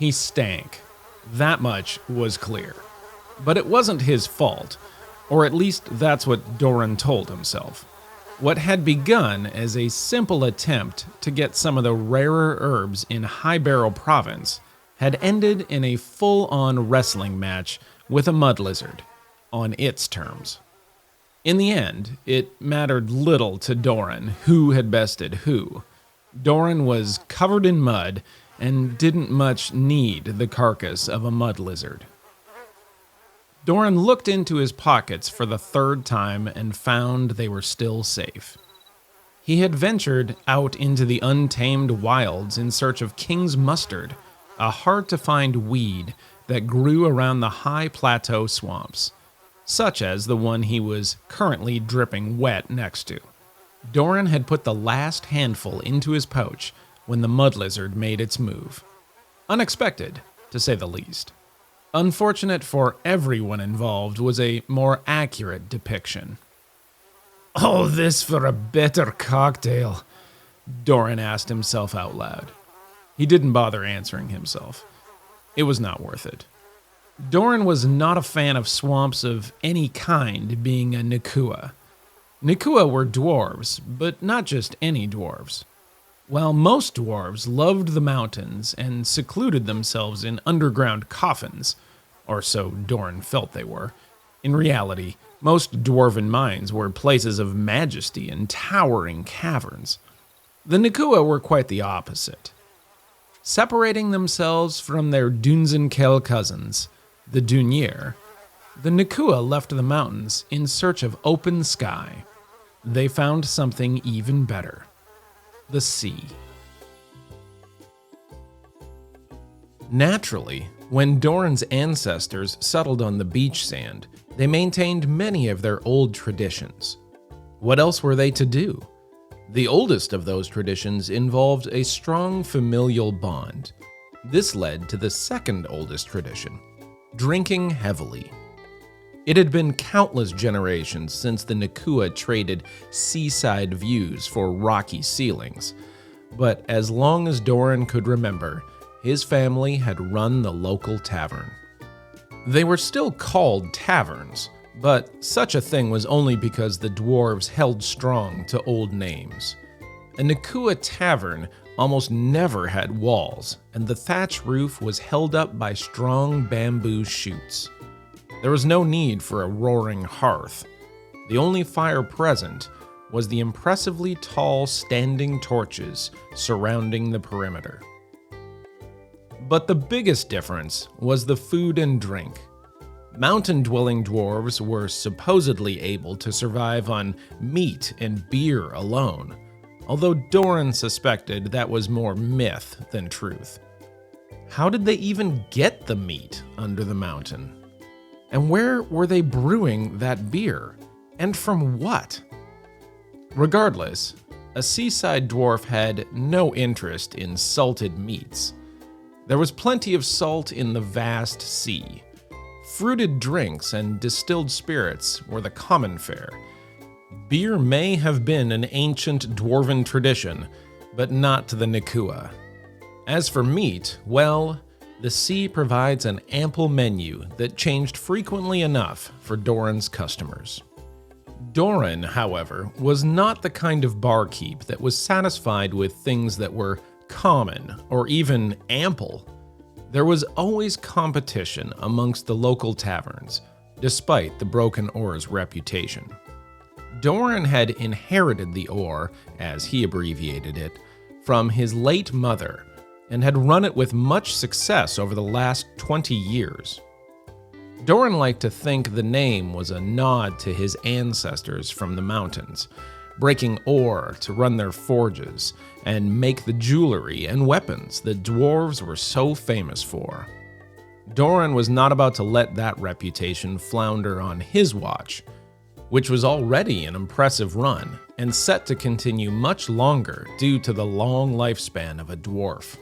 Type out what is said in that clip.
He stank. That much was clear. But it wasn't his fault, or at least that's what Doran told himself. What had begun as a simple attempt to get some of the rarer herbs in High Barrow Province had ended in a full-on wrestling match with a mud lizard, on its terms. In the end, it mattered little to Doran who had bested who. Doran was covered in mud and didn't much need the carcass of a mud lizard. Doran looked into his pockets for the third time and found they were still safe. He had ventured out into the untamed wilds in search of king's mustard, a hard-to-find weed that grew around the high plateau swamps, such as the one he was currently dripping wet next to. Doran had put the last handful into his pouch when the mud lizard made its move. Unexpected, to say the least. Unfortunate for everyone involved was a more accurate depiction. "All this for a bitter cocktail," Doran asked himself out loud. He didn't bother answering himself. It was not worth it. Doran was not a fan of swamps of any kind, being a Niküa. Niküa were dwarves, but not just any dwarves. While most dwarves loved the mountains and secluded themselves in underground coffins, or so Doran felt they were, in reality, most dwarven mines were places of majesty and towering caverns. The Niküa were quite the opposite. Separating themselves from their Dunzenkel cousins, the Dunyer, the Niküa left the mountains in search of open sky. They found something even better. The sea. Naturally, when Doran's ancestors settled on the beach sand, they maintained many of their old traditions. What else were they to do? The oldest of those traditions involved a strong familial bond. This led to the second oldest tradition, drinking heavily. It had been countless generations since the Niküa traded seaside views for rocky ceilings, but as long as Doran could remember, his family had run the local tavern. They were still called taverns, but such a thing was only because the dwarves held strong to old names. A Niküa tavern almost never had walls, and the thatch roof was held up by strong bamboo shoots. There was no need for a roaring hearth. The only fire present was the impressively tall standing torches surrounding the perimeter. But the biggest difference was the food and drink. Mountain-dwelling dwarves were supposedly able to survive on meat and beer alone, although Doran suspected that was more myth than truth. How did they even get the meat under the mountain? And where were they brewing that beer? And from what? Regardless, a seaside dwarf had no interest in salted meats. There was plenty of salt in the vast sea. Fruited drinks and distilled spirits were the common fare. Beer may have been an ancient dwarven tradition, but not to the Niküa. As for meat, well, the sea provides an ample menu that changed frequently enough for Doran's customers. Doran, however, was not the kind of barkeep that was satisfied with things that were common or even ample. There was always competition amongst the local taverns, despite the Broken Oar's reputation. Doran had inherited the oar, as he abbreviated it, from his late mother, and had run it with much success over the last 20 years. Doran liked to think the name was a nod to his ancestors from the mountains, breaking ore to run their forges and make the jewelry and weapons that dwarves were so famous for. Doran was not about to let that reputation flounder on his watch, which was already an impressive run and set to continue much longer due to the long lifespan of a dwarf.